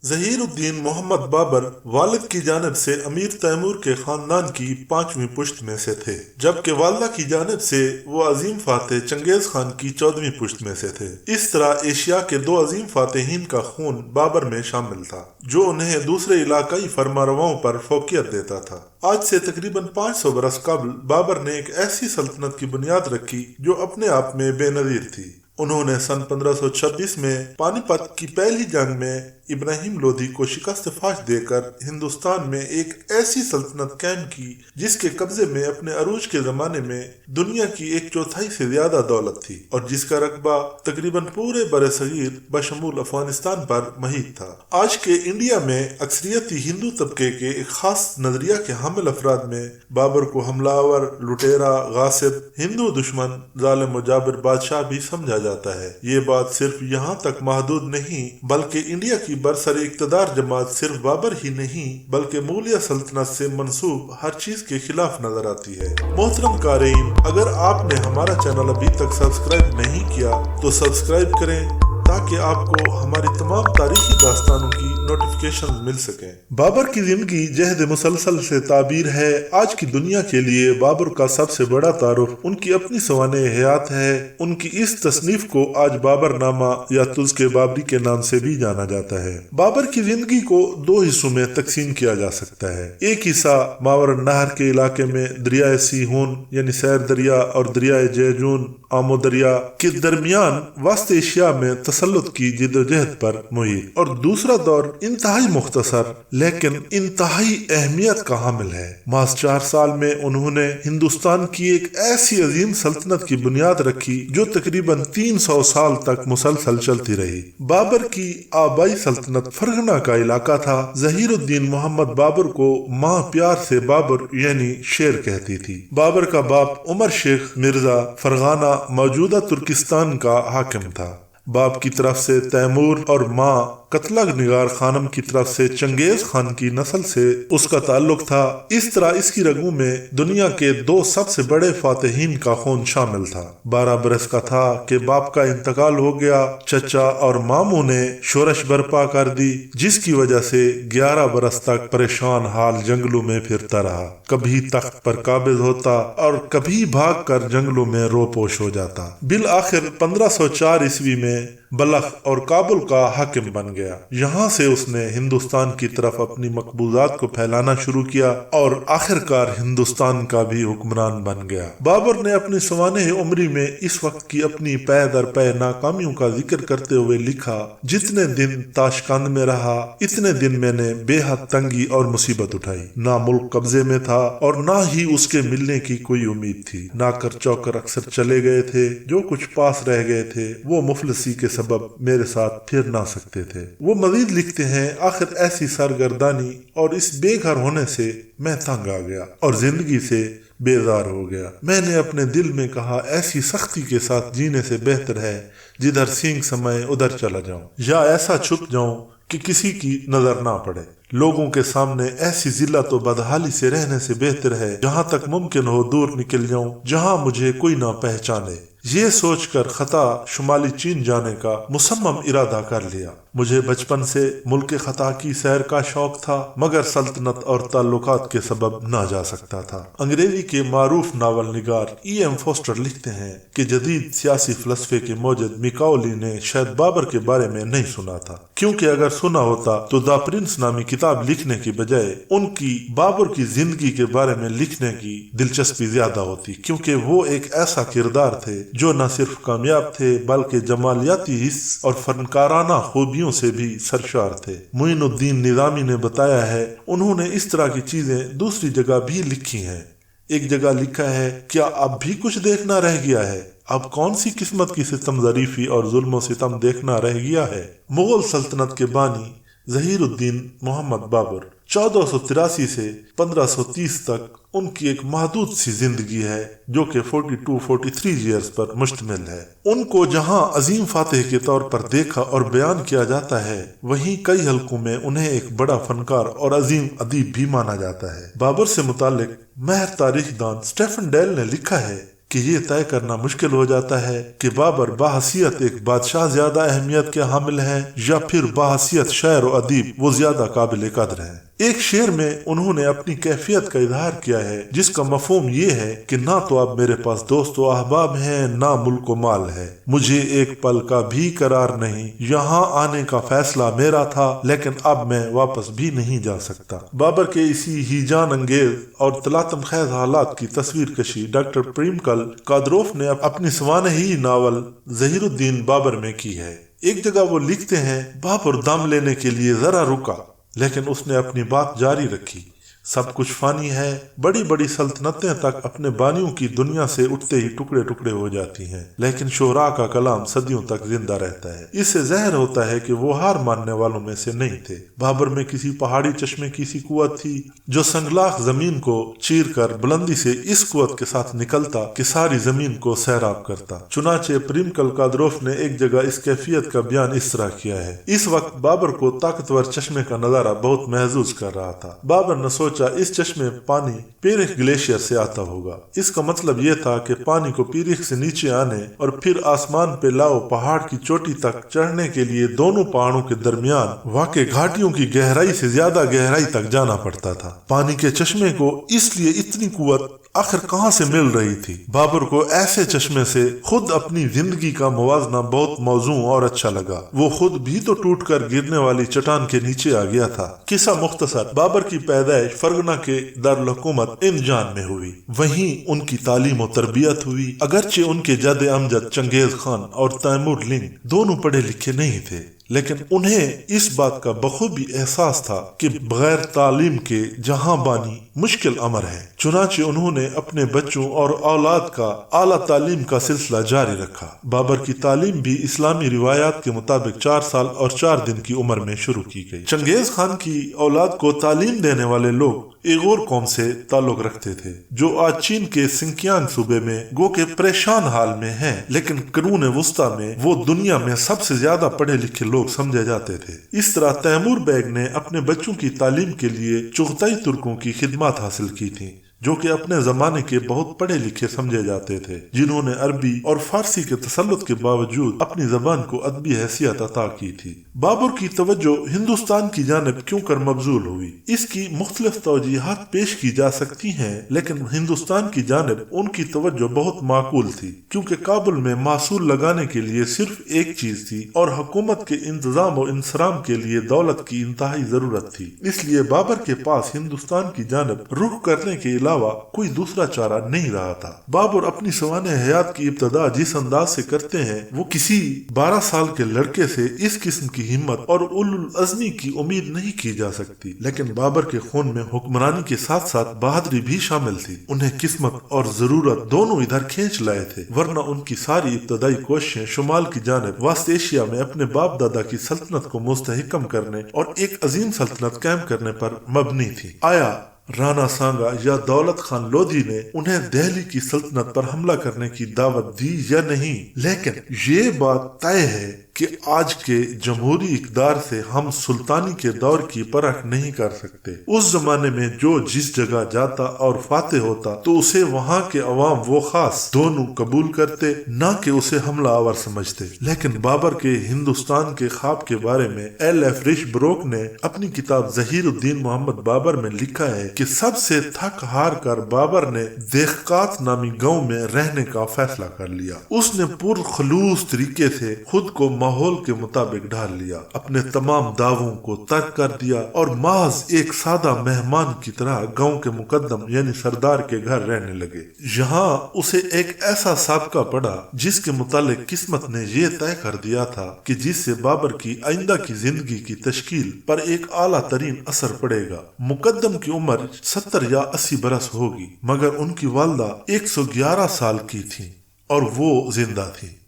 ظہیر الدین محمد بابر والد کی جانب سے امیر تیمور کے خاندان کی 5ویں پشت میں سے تھے، جبکہ والدہ کی جانب سے وہ عظیم فاتح چنگیز خان کی 14ویں پشت میں سے تھے۔ اس طرح ایشیا کے 2 عظیم فاتحین کا خون بابر میں شامل تھا، جو انہیں دوسرے علاقائی فرمانرواؤں پر فوقیت دیتا تھا۔ آج سے تقریباً 500 برس قبل بابر نے ایک ایسی سلطنت کی بنیاد رکھی جو اپنے آپ میں بے نظیر تھی۔ انہوں نے سن 1526 میں پانی پت کی پہلی جنگ میں ابراہیم لودھی کو شکست فاش دے کر ہندوستان میں ایک ایسی سلطنت قائم کی جس کے قبضے میں اپنے عروج کے زمانے میں دنیا کی 1/4 سے زیادہ دولت تھی اور جس کا رقبہ تقریباً پورے بر صغیر بشمول افغانستان پر محیط تھا۔ آج کے انڈیا میں اکثریتی ہندو طبقے کے ایک خاص نظریہ کے حامل افراد میں بابر کو حملہ آور، لٹیرا، غاصب، ہندو دشمن، ظالم و جابر بادشاہ بھی سمجھا جاتا ہے۔ یہ بات صرف یہاں تک محدود نہیں بلکہ انڈیا کی برسر اقتدار جماعت صرف بابر ہی نہیں بلکہ مغلیہ سلطنت سے منسوب ہر چیز کے خلاف نظر آتی ہے۔ محترم قارئین، اگر آپ نے ہمارا چینل ابھی تک سبسکرائب نہیں کیا تو سبسکرائب کریں تاکہ آپ کو ہماری تمام تاریخی داستانوں کی نوٹیفیکیشن مل سکیں۔ بابر کی زندگی جہد مسلسل سے تعبیر ہے۔ آج کی دنیا کے لیے بابر کا سب سے بڑا تعارف ان کی اپنی سوانح حیات ہے۔ ان کی اس تصنیف کو آج بابر نامہ یا تذکرہ بابری کے نام سے بھی جانا جاتا ہے۔ بابر کی زندگی کو 2 حصوں میں تقسیم کیا جا سکتا ہے۔ ایک حصہ ماور النہر کے علاقے میں دریائے سیہون یعنی سیر دریا اور دریائے جیجون آمو دریا کے درمیان وسط ایشیا میں تسلط کی جدوجہد پر محیط، اور دوسرا دور انتہائی مختصر لیکن انتہائی اہمیت کا حامل ہے۔ محض 4 سال میں انہوں نے ہندوستان کی ایک ایسی عظیم سلطنت کی بنیاد رکھی جو تقریباً 300 سال تک مسلسل چلتی رہی۔ بابر کی آبائی سلطنت فرغانہ کا علاقہ تھا۔ ظہیر الدین محمد بابر کو ماں پیار سے بابر یعنی شیر کہتی تھی۔ بابر کا باپ عمر شیخ مرزا فرغانہ موجودہ ترکستان کا حاکم تھا۔ باپ کی طرف سے تیمور اور ماں قتلہ نگار خانم کی طرف سے چنگیز خان کی نسل سے اس کا تعلق تھا۔ اس طرح اس کی رگوں میں دنیا کے 2 سب سے بڑے فاتحین کا خون شامل تھا۔ 12 برس کا تھا کہ باپ کا انتقال ہو گیا۔ چچا اور ماموں نے شورش برپا کر دی جس کی وجہ سے 11 برس تک پریشان حال جنگلوں میں پھرتا رہا، کبھی تخت پر قابض ہوتا اور کبھی بھاگ کر جنگلوں میں روپوش ہو جاتا۔ بالآخر 1504 عیسوی میں بلخ اور کابل کا حاکم بن گیا۔ یہاں سے اس نے ہندوستان کی طرف اپنی مقبوضات کو پھیلانا شروع کیا اور آخرکار ہندوستان کا بھی حکمران بن گیا۔ بابر نے اپنی سوانح عمری میں اس وقت کی اپنی پے در پے ناکامیوں کا ذکر کرتے ہوئے لکھا، جتنے دن تاشقند میں رہا اتنے دن میں نے بے حد تنگی اور مصیبت اٹھائی۔ نہ ملک قبضے میں تھا اور نہ ہی اس کے ملنے کی کوئی امید تھی۔ ناکر چوکر اکثر چلے گئے تھے، جو کچھ پاس رہ گئے تھے وہ مفلسی کے سبب میرے ساتھ پھر نہ سکتے تھے۔ وہ مزید لکھتے ہیں، آخر ایسی سرگردانی اور اس بے گھر ہونے سے میں تنگ آ گیا اور زندگی سے بیزار ہو گیا۔ میں نے اپنے دل میں کہا ایسی سختی کے ساتھ جینے سے بہتر ہے جدھر سینگ سمائے ادھر چلا جاؤں، یا ایسا چھپ جاؤں کہ کسی کی نظر نہ پڑے۔ لوگوں کے سامنے ایسی ذلت و بدحالی سے رہنے سے بہتر ہے جہاں تک ممکن ہو دور نکل جاؤں، جہاں مجھے کوئی نہ پہچانے۔ یہ سوچ کر خطا شمالی چین جانے کا مصمم ارادہ کر لیا۔ مجھے بچپن سے ملک خطا کی سیر کا شوق تھا مگر سلطنت اور تعلقات کے سبب نہ جا سکتا تھا۔ انگریزی کے معروف ناول نگار ایم فوسٹر لکھتے ہیں کہ جدید سیاسی فلسفے کے موجد میکاولی نے شاید بابر کے بارے میں نہیں سنا تھا، کیونکہ اگر سنا ہوتا تو دا پرنس نامی کتاب لکھنے کے بجائے ان کی بابر کی زندگی کے بارے میں لکھنے کی دلچسپی زیادہ ہوتی، کیونکہ وہ ایک ایسا کردار تھے جو نہ صرف کامیاب تھے بلکہ جمالیاتی حس اور فنکارانہ خوبیوں سے بھی سرشار تھے۔ معین الدین نظامی نے بتایا ہے انہوں نے اس طرح کی چیزیں دوسری جگہ بھی لکھی ہیں۔ ایک جگہ لکھا ہے، کیا اب بھی کچھ دیکھنا رہ گیا ہے؟ اب کون سی قسمت کی ستم ظریفی اور ظلم و ستم دیکھنا رہ گیا ہے؟ مغل سلطنت کے بانی ظہیر الدین محمد بابر 1483 سے 1530 تک ان کی ایک محدود سی زندگی ہے جو کہ 42-43 ایئرز پر مشتمل ہے۔ ان کو جہاں عظیم فاتح کے طور پر دیکھا اور بیان کیا جاتا ہے وہیں کئی حلقوں میں انہیں ایک بڑا فنکار اور عظیم ادیب بھی مانا جاتا ہے۔ بابر سے متعلق ماہر تاریخ دان سٹیفن ڈیل نے لکھا ہے کہ یہ طے کرنا مشکل ہو جاتا ہے کہ بابر بحیثیت ایک بادشاہ زیادہ اہمیت کے حامل ہیں یا پھر بحیثیت شاعر و ادیب وہ زیادہ قابل قدر ہیں۔ ایک شعر میں انہوں نے اپنی کیفیت کا اظہار کیا ہے جس کا مفہوم یہ ہے کہ نہ تو اب میرے پاس دوست و احباب ہیں نہ ملک و مال ہے، مجھے ایک پل کا بھی قرار نہیں، یہاں آنے کا فیصلہ میرا تھا لیکن اب میں واپس بھی نہیں جا سکتا۔ بابر کے اسی ہیجان انگیز اور تلاطم خیز حالات کی تصویر کشی ڈاکٹر پریمکل قادروف نے اپنی سوانحی ناول ظہیر الدین بابر میں کی ہے۔ ایک جگہ وہ لکھتے ہیں، بابر دم لینے کے لیے ذرا رکا لیکن اس نے اپنی بات جاری رکھی۔ سب کچھ فانی ہے، بڑی بڑی سلطنتیں تک اپنے بانیوں کی دنیا سے اٹھتے ہی ٹکڑے ٹکڑے ہو جاتی ہیں، لیکن شعراء کا کلام صدیوں تک زندہ رہتا ہے۔ اس سے ظاہر ہوتا ہے کہ وہ ہار ماننے والوں میں سے نہیں تھے۔ بابر میں کسی پہاڑی چشمے کی سی قوت تھی جو سنگلاخ زمین کو چیر کر بلندی سے اس قوت کے ساتھ نکلتا کہ ساری زمین کو سیراب کرتا۔ چنانچہ پریمکل قادروف نے ایک جگہ اس کیفیت کا بیان اس طرح کیا ہے، اس وقت بابر کو طاقتور چشمے کا نظارہ بہت محظوظ کر رہا تھا۔ بابر نے سوچا اس چشمے پانی پیرخ گلیشیئر سے آتا ہوگا۔ اس کا مطلب یہ تھا کہ پانی کو پیرخ سے نیچے آنے اور پھر آسمان پہ لاؤ پہاڑ کی چوٹی تک چڑھنے کے لیے دونوں پہاڑوں کے درمیان واقع گھاٹیوں کی گہرائی سے زیادہ گہرائی تک جانا پڑتا تھا۔ پانی کے چشمے کو اس لیے اتنی قوت آخر کہاں سے مل رہی تھی؟ بابر کو ایسے چشمے سے خود اپنی زندگی کا موازنہ بہت موزوں اور اچھا لگا۔ وہ خود بھی تو ٹوٹ کر گرنے والی چٹان کے نیچے آ گیا تھا۔ قصہ مختصر، بابر کی پیدائش فرغانہ کے دارالحکومت انجان میں ہوئی، وہیں ان کی تعلیم و تربیت ہوئی۔ اگرچہ ان کے جد امجد چنگیز خان اور تیمور لنگ دونوں پڑھے لکھے نہیں تھے، لیکن انہیں اس بات کا بخوبی احساس تھا کہ بغیر تعلیم کے جہاں بانی مشکل امر ہے۔ چنانچہ انہوں نے اپنے بچوں اور اولاد کا اعلیٰ تعلیم کا سلسلہ جاری رکھا۔ بابر کی تعلیم بھی اسلامی روایات کے مطابق 4 سال اور 4 دن کی عمر میں شروع کی گئی۔ چنگیز خان کی اولاد کو تعلیم دینے والے لوگ ایغور قوم سے تعلق رکھتے تھے، جو آج چین کے سنکیانگ صوبے میں گو کے پریشان حال میں ہیں، لیکن قرون وسطیٰ میں وہ دنیا میں سب سے زیادہ پڑھے لکھے لوگ سمجھے جاتے تھے۔ اس طرح تیمور بیگ نے اپنے بچوں کی تعلیم کے لیے چغتائی ترکوں کی خدمات حاصل کی تھیں، جو کہ اپنے زمانے کے بہت پڑھے لکھے سمجھے جاتے تھے، جنہوں نے عربی اور فارسی کے تسلط کے باوجود اپنی زبان کو ادبی حیثیت عطا کی تھی۔ بابر کی توجہ ہندوستان کی جانب کیوں کر مبذول ہوئی؟ اس کی مختلف توجیحات پیش کی جا سکتی ہیں، لیکن ہندوستان کی جانب ان کی توجہ بہت معقول تھی، کیونکہ کابل میں محصول لگانے کے لیے صرف ایک چیز تھی اور حکومت کے انتظام و انصرام کے لیے دولت کی انتہائی ضرورت تھی۔ اس لیے بابر کے پاس ہندوستان کی جانب رخ کرنے کے علاوہ کوئی دوسرا چارہ نہیں رہا تھا۔ بابر اپنی سوانح حیات کی ابتدا جس انداز سے کرتے ہیں، وہ کسی 12 سال کے لڑکے سے اس قسم کی ہمت اور اولو العزمی کی امید نہیں کی جا سکتی، لیکن بابر کے خون میں حکمرانی کے ساتھ ساتھ بہادری بھی شامل تھی۔ انہیں قسمت اور ضرورت دونوں ادھر کھینچ لائے تھے، ورنہ ان کی ساری ابتدائی کوششیں شمال کی جانب وسط ایشیا میں اپنے باپ دادا کی سلطنت کو مستحکم کرنے اور ایک عظیم سلطنت قائم کرنے پر مبنی تھی۔ آیا رانا سانگا یا دولت خان لودھی نے انہیں دہلی کی سلطنت پر حملہ کرنے کی دعوت دی یا نہیں؟ لیکن یہ بات طے ہے کہ آج کے جمہوری اقدار سے ہم سلطانی کے دور کی پرکھ نہیں کر سکتے۔ اس زمانے میں جو جس جگہ جاتا اور فاتح ہوتا تو اسے وہاں کے عوام وہ خاص دونوں قبول کرتے، نہ کہ اسے حملہ آور سمجھتے۔ لیکن بابر کے ہندوستان کے خواب کے بارے میں ایل ایف رش بروک نے اپنی کتاب ظہیر الدین محمد بابر میں لکھا ہے کہ سب سے تھک ہار کر بابر نے دیخقات نامی گاؤں میں رہنے کا فیصلہ کر لیا۔ اس نے پرخلوص طریقے سے خود کو ماحول کے مطابق ڈھال لیا، اپنے تمام دعووں کو ترک کر دیا اور محض ایک سادہ مہمان کی طرح گاؤں کے مقدم یعنی سردار کے گھر رہنے لگے۔ یہاں اسے ایک ایسا سابقہ پڑا جس کے متعلق قسمت نے یہ طے کر دیا تھا کہ جس سے بابر کی آئندہ کی زندگی کی تشکیل پر ایک اعلیٰ ترین اثر پڑے گا۔ مقدم کی عمر 70 یا 80 برس ہوگی، مگر ان کی والدہ 111 سال کی تھی اور وہ زندہ تھی۔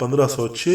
1506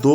2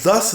10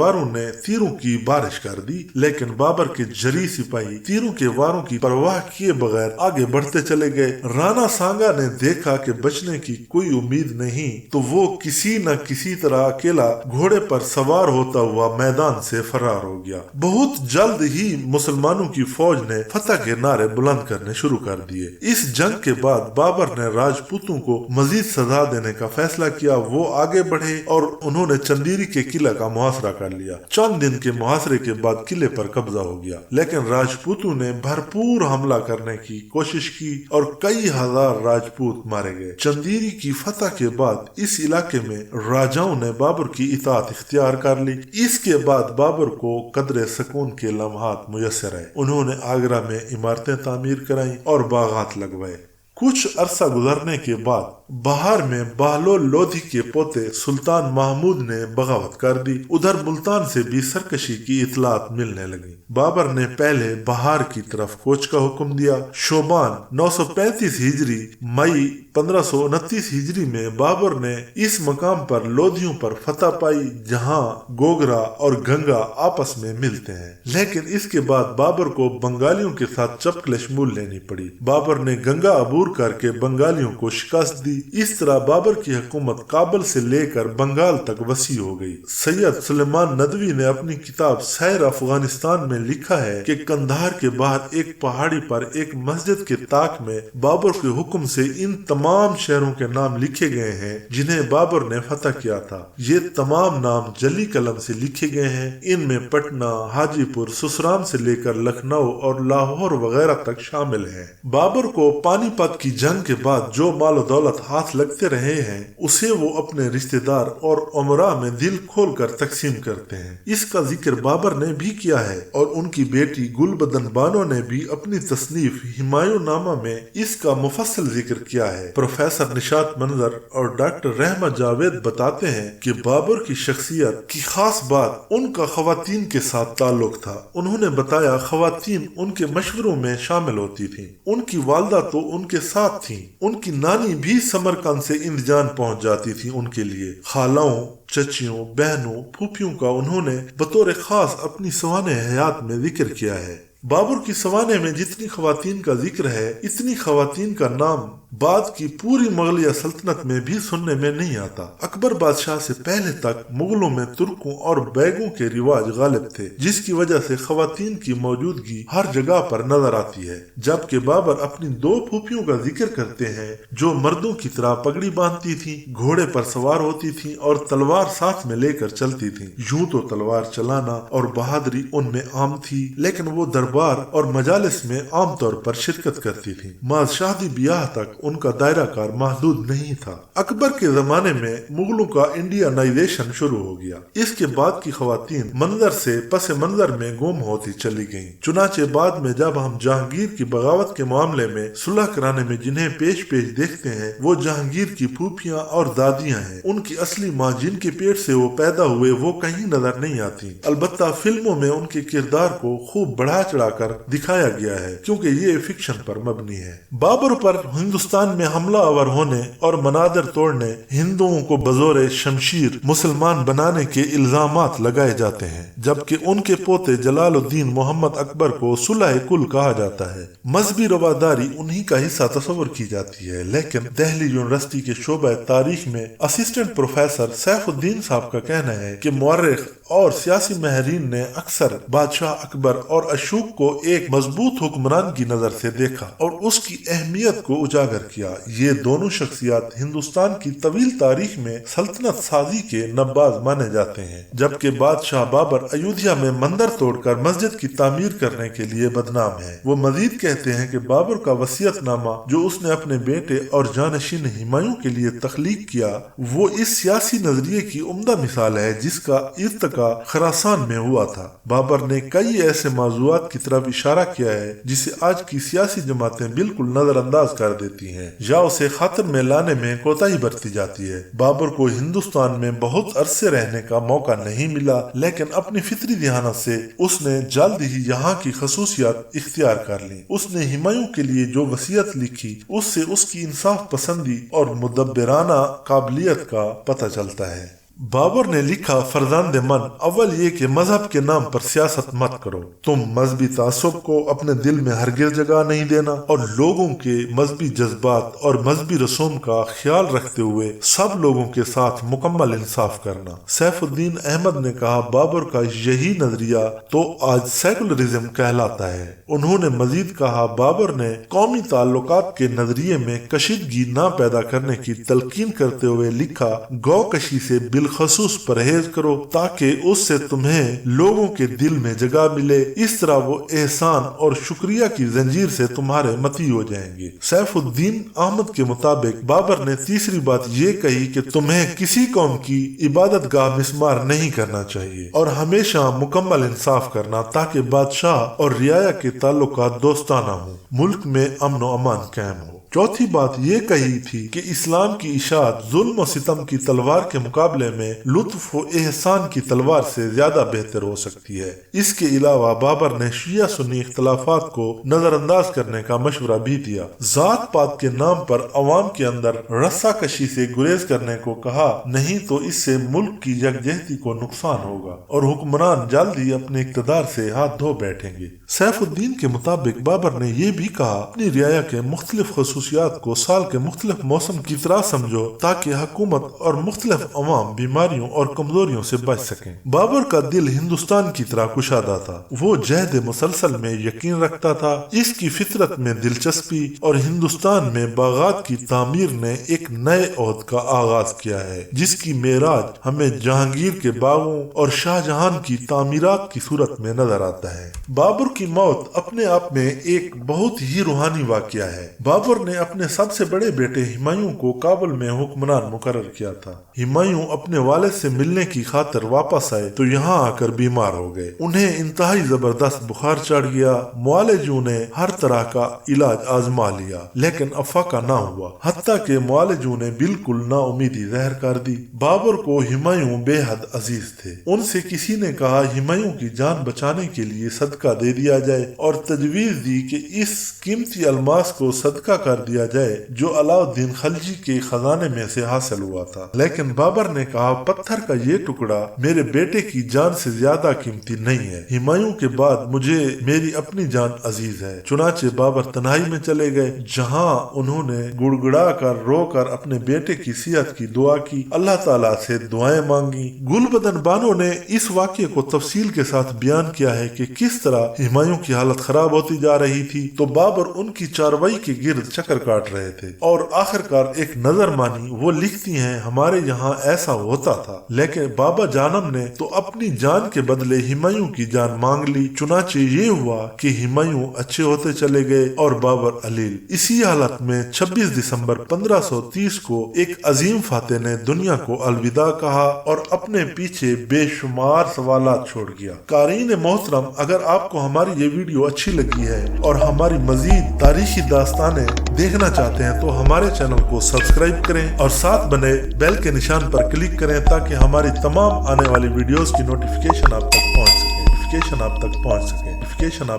سواروں نے تیروں کی بارش کر دی، لیکن بابر کے جری سپاہی تیروں کے واروں کی پرواہ کیے بغیر آگے بڑھتے چلے گئے۔ رانا سانگا نے دیکھا کہ بچنے کی کوئی امید نہیں تو وہ کسی نہ کسی طرح اکیلا گھوڑے پر سوار ہوتا ہوا میدان سے فرار ہو گیا۔ بہت جلد ہی مسلمانوں کی فوج نے فتح کے نعرے بلند کرنے شروع کر دیے۔ اس جنگ کے بعد بابر نے راجپوتوں کو مزید سزا دینے کا فیصلہ کیا۔ وہ آگے بڑھے اور انہوں نے چندیری کے قلعہ کا محاصرہ کر لیا۔ چند دن کے محاصرے کے بعد قلعے پر قبضہ ہو گیا، لیکن راجپوتوں نے بھرپور حملہ کرنے کی کوشش کی اور کئی ہزار راجپوت مارے گئے۔ چندیری کی فتح کے بعد اس علاقے میں راجاؤں نے بابر کی اطاعت اختیار کر لی۔ اس کے بعد بابر کو قدرے سکون کے لمحات میسر آئے۔ انہوں نے آگرہ میں عمارتیں تعمیر کرائیں اور باغات لگوائے۔ کچھ عرصہ گزرنے کے بعد بہار میں بہلول لودھی کے پوتے سلطان محمود نے بغاوت کر دی۔ ادھر ملتان سے بھی سرکشی کی اطلاعات ملنے لگی۔ بابر نے پہلے بہار کی طرف کوچ کا حکم دیا۔ شوبان 935 ہجری مئی 1529 ہجری میں بابر نے اس مقام پر لودھیوں پر فتح پائی جہاں گوگرا اور گنگا آپس میں ملتے ہیں، لیکن اس کے بعد بابر کو بنگالیوں کے ساتھ چپکلش مول لینی پڑی۔ بابر نے گنگا عبور کر کے بنگالیوں کو شکست دی۔ اس طرح بابر کی حکومت کابل سے لے کر بنگال تک وسیع ہو گئی۔ سید سلیمان ندوی نے اپنی کتاب سیر افغانستان میں لکھا ہے کہ قندھار کے باہر ایک پہاڑی پر ایک مسجد کے طاق میں بابر کے حکم سے ان تمام شہروں کے نام لکھے گئے ہیں جنہیں بابر نے فتح کیا تھا۔ یہ تمام نام جلی قلم سے لکھے گئے ہیں۔ ان میں پٹنہ، حاجی پور، سسرام سے لے کر لکھنؤ اور لاہور وغیرہ تک شامل ہیں۔ بابر کو پانی پت کی جنگ کے بعد جو مال و دولت ہاتھ لگتے رہے ہیں اسے وہ اپنے رشتہ دار اور امراء میں دل کھول کر تقسیم کرتے ہیں۔ اس کا ذکر بابر نے بھی کیا ہے اور ان کی بیٹی گل بدن بانو نے بھی اپنی تصنیف ہمایوں نامہ میں اس کا مفصل ذکر کیا ہے۔ پروفیسر نشاط منظر اور ڈاکٹر رحمت جاوید بتاتے ہیں کہ بابر کی شخصیت کی خاص بات ان کا خواتین کے ساتھ تعلق تھا۔ انہوں نے بتایا خواتین ان کے مشوروں میں شامل ہوتی تھیں۔ ان کی والدہ تو ان کے ساتھ تھیں، ان کی نانی بھی سمرقند سے اندجان پہنچ جاتی تھی ان کے لیے۔ خالاؤں، چچیوں، بہنوں، پھوپھیوں کا انہوں نے بطور خاص اپنی سوانح حیات میں ذکر کیا ہے۔ بابر کی سوانح میں جتنی خواتین کا ذکر ہے اتنی خواتین کا نام بعد کی پوری مغلیہ سلطنت میں بھی سننے میں نہیں آتا۔ اکبر بادشاہ سے پہلے تک مغلوں میں ترکوں اور بیگوں کے رواج غالب تھے، جس کی وجہ سے خواتین کی موجودگی ہر جگہ پر نظر آتی ہے۔ جبکہ بابر اپنی دو پھوپھیوں کا ذکر کرتے ہیں جو مردوں کی طرح پگڑی باندھتی تھیں، گھوڑے پر سوار ہوتی تھیں اور تلوار ساتھ میں لے کر چلتی تھیں۔ یوں تو تلوار چلانا اور بہادری ان میں عام تھی، لیکن وہ دربار اور مجالس میں عام طور پر شرکت کرتی تھیں۔ ماز شادی بیاہ تک ان کا دائرہ کار محدود نہیں تھا۔ اکبر کے زمانے میں مغلوں کا انڈینائزیشن شروع ہو گیا۔ اس کے بعد کی خواتین منظر سے پس منظر میں گم ہوتی چلی گئیں۔ چنانچہ بعد میں جب ہم جہانگیر کی بغاوت کے معاملے میں صلح کرانے میں جنہیں پیش دیکھتے ہیں وہ جہانگیر کی پھوپھیاں اور دادیاں ہیں۔ ان کی اصلی ماں جن کے پیٹ سے وہ پیدا ہوئے وہ کہیں نظر نہیں آتی۔ البتہ فلموں میں ان کے کردار کو خوب بڑھا چڑھا کر دکھایا گیا ہے کیونکہ یہ فکشن پر مبنی ہے۔ بابر پر ہندوستان میں حملہ آور ہونے اور مناظر توڑنے، ہندوؤں کو بزور شمشیر مسلمان بنانے کے الزامات لگائے جاتے ہیں، جبکہ ان کے پوتے جلال الدین محمد اکبر کو صلح کل کہا جاتا ہے۔ مذہبی رواداری انہی کا حصہ تصور کی جاتی ہے، لیکن دہلی یونیورسٹی کے شعبہ تاریخ میں اسسٹنٹ پروفیسر سیف الدین صاحب کا کہنا ہے کہ مورخ اور سیاسی ماہرین نے اکثر بادشاہ اکبر اور اشوک کو ایک مضبوط حکمران کی نظر سے دیکھا اور اس کی اہمیت کو اجاگر کیا۔ یہ دونوں شخصیات ہندوستان کی طویل تاریخ میں سلطنت سازی کے نباز مانے جاتے ہیں، جبکہ بادشاہ بابر ایودھیا میں مندر توڑ کر مسجد کی تعمیر کرنے کے لیے بدنام ہے۔ وہ مزید کہتے ہیں کہ بابر کا وصیت نامہ جو اس نے اپنے بیٹے اور جانشین ہمایوں کے لیے تخلیق کیا وہ اس سیاسی نظریے کی عمدہ مثال ہے جس کا ارتقاء خراسان میں ہوا تھا۔ بابر نے کئی ایسے موضوعات کی طرف اشارہ کیا ہے جسے آج کی سیاسی جماعتیں بالکل نظر انداز کر دیتی ہیں یا اسے خاطر میں لانے میں کوتاہی برتی جاتی ہے۔ بابر کو ہندوستان میں بہت عرصے رہنے کا موقع نہیں ملا، لیکن اپنی فطری ذہانت سے اس نے جلد ہی یہاں کی خصوصیات اختیار کر لی۔ اس نے ہمایوں کے لیے جو وصیت لکھی اس سے اس کی انصاف پسندی اور مدبرانہ قابلیت کا پتہ چلتا ہے۔ بابر نے لکھا، فرزند من، اول یہ کہ مذہب کے نام پر سیاست مت کرو۔ تم مذہبی تعصب کو اپنے دل میں ہرگز جگہ نہیں دینا اور لوگوں کے مذہبی جذبات اور مذہبی رسوم کا خیال رکھتے ہوئے سب لوگوں کے ساتھ مکمل انصاف کرنا۔ سیف الدین احمد نے کہا، بابر کا یہی نظریہ تو آج سیکولرزم کہلاتا ہے۔ انہوں نے مزید کہا، بابر نے قومی تعلقات کے نظریے میں کشیدگی نہ پیدا کرنے کی تلقین کرتے ہوئے لکھا، گو کشی سے بالخصوص پرہیز کرو تاکہ اس سے تمہیں لوگوں کے دل میں جگہ ملے، اس طرح وہ احسان اور شکریہ کی زنجیر سے تمہارے متی ہو جائیں گے۔ سیف الدین احمد کے مطابق بابر نے تیسری بات یہ کہی کہ تمہیں کسی قوم کی عبادت گاہ مسمار نہیں کرنا چاہیے اور ہمیشہ مکمل انصاف کرنا تاکہ بادشاہ اور رعایا کے تعلقات دوستانہ ہوں، ملک میں امن و امان قائم ہو۔ چوتھی بات یہ کہی تھی کہ اسلام کی اشاعت ظلم و ستم کی تلوار کے مقابلے میں لطف و احسان کی تلوار سے زیادہ بہتر ہو سکتی ہے۔ اس کے علاوہ بابر نے شیعہ سنی اختلافات کو نظر انداز کرنے کا مشورہ بھی دیا، ذات پات کے نام پر عوام کے اندر رسا کشی سے گریز کرنے کو کہا، نہیں تو اس سے ملک کی یکجہتی کو نقصان ہوگا اور حکمران جلد ہی اپنے اقتدار سے ہاتھ دھو بیٹھیں گے۔ سیف الدین کے مطابق بابر نے یہ بھی کہا، اپنی رعایا کے مختلف خصوصیات کو سال کے مختلف موسم کی طرح سمجھو تاکہ حکومت اور مختلف عوام بیماریوں اور کمزوریوں سے بچ سکیں۔ بابر کا دل ہندوستان کی طرح کشادہ تھا، وہ جہد مسلسل میں یقین رکھتا تھا، اس کی فطرت میں دلچسپی، اور ہندوستان میں باغات کی تعمیر نے ایک نئے عہد کا آغاز کیا ہے جس کی معراج ہمیں جہانگیر کے باغوں اور شاہ جہان کی تعمیرات کی صورت میں نظر آتا ہے۔ بابر کی موت اپنے آپ میں ایک بہت ہی روحانی واقعہ ہے۔ بابر نے اپنے سب سے بڑے بیٹے ہمایوں کو کابل میں حکمران مقرر کیا تھا۔ ہمایوں اپنے والد سے ملنے کی خاطر واپس آئے تو یہاں آ کر بیمار ہو گئے، انہیں انتہائی زبردست بخار چڑھ گیا، معالجوں نے ہر طرح کا علاج آزما لیا لیکن افاقہ نہ ہوا، حتیٰ کہ معالجوں نے بالکل نا امیدی ظاہر کر دی۔ بابر کو ہمایوں بے حد عزیز تھے، ان سے کسی نے کہا ہمایوں کی جان بچانے کے لیے صدقہ دے دیا جائے اور تجویز دی کہ اس قیمتی الماس کو صدقہ کر دیا جائے جو علاؤالدین خلجی کے خزانے میں سے حاصل ہوا تھا، لیکن بابر نے کہا پتھر کا یہ ٹکڑا میرے بیٹے کی جان سے زیادہ قیمتی نہیں ہے، ہمایوں کے بعد مجھے میری اپنی جان عزیز ہے۔ چنانچہ بابر تنہائی میں چلے گئے جہاں انہوں نے گڑ گڑا کر رو کر اپنے بیٹے کی صحت کی دعا کی، اللہ تعالیٰ سے دعائیں مانگی۔ گل بدن بانو نے اس واقعے کو تفصیل کے ساتھ بیان کیا ہے کہ کس طرح ہمایوں کی حالت خراب ہوتی جا رہی تھی تو بابر ان کی چاروائی کے گرد چکر کاٹ رہے تھے اور آخرکار ایک نظر مانی وہ لکھتی ہیں، ہمارے یہاں ایسا ہوتا تھا لیکن بابا جانم نے تو اپنی جان کے بدلے ہمایوں کی جان مانگ لی، چنانچہ یہ ہوا کہ ہمایوں اچھے ہوتے چلے گئے اور بابر علیل۔ اسی حالت میں 26 دسمبر 1530 کو ایک عظیم فاتح نے دنیا کو الوداع کہا اور اپنے پیچھے بے شمار سوالات چھوڑ گیا۔ قارئین محترم، اگر آپ کو ہماری یہ ویڈیو اچھی لگی ہے اور ہماری مزید تاریخی داستانیں دیکھنا چاہتے ہیں تو ہمارے چینل کو سبسکرائب کریں اور ساتھ بنے بیل کے نشان پر کلک کریں تاکہ ہماری تمام آنے والی ویڈیوز کی نوٹیفیکیشن آپ تک پہنچ سکے۔